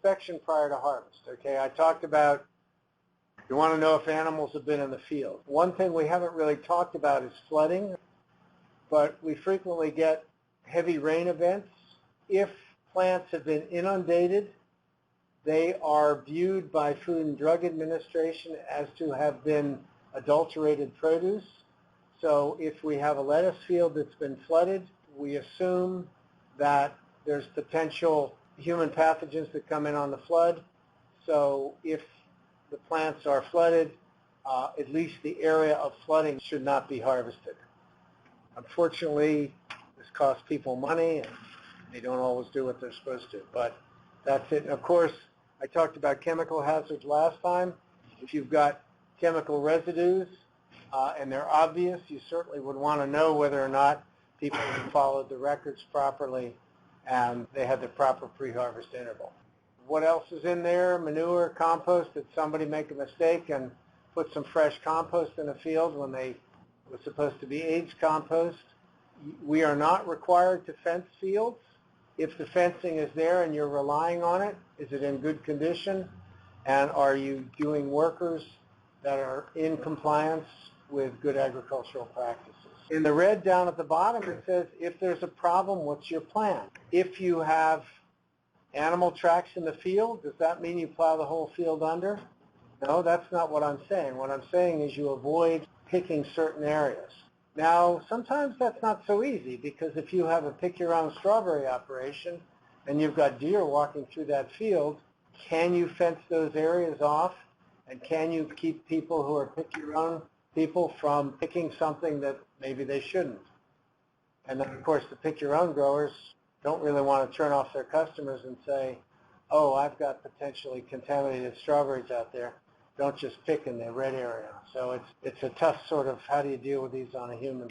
inspection prior to harvest. Okay, I talked about you want to know if animals have been in the field. One thing we haven't really talked about is flooding, but we frequently get heavy rain events. If plants have been inundated, they are viewed by Food and Drug Administration as to have been adulterated produce. So if we have a lettuce field that's been flooded, we assume that there's potential human pathogens that come in on the flood. So if the plants are flooded, at least the area of flooding should not be harvested. Unfortunately, this costs people money, and they don't always do what they're supposed to. But that's it. And of course, I talked about chemical hazards last time. If you've got chemical residues and they're obvious, you certainly would want to know whether or not people have followed the records properly and they had the proper pre-harvest interval. What else is in there? Manure, compost. Did somebody make a mistake and put some fresh compost in a field when they was supposed to be aged compost? We are not required to fence fields. If the fencing is there and you're relying on it, is it in good condition? And are you doing workers that are in compliance with good agricultural practices? In the red down at the bottom, it says, if there's a problem, what's your plan? If you have animal tracks in the field, does that mean you plow the whole field under? No, that's not what I'm saying. What I'm saying is you avoid picking certain areas. Now, sometimes that's not so easy, because if you have a pick-your-own strawberry operation and you've got deer walking through that field, can you fence those areas off? And can you keep people who are pick-your-own people from picking something that maybe they shouldn't? And then, of course, the pick-your-own growers don't really want to turn off their customers and say, oh, I've got potentially contaminated strawberries out there. Don't just pick in the red area. So it's a tough sort of, how do you deal with these on a human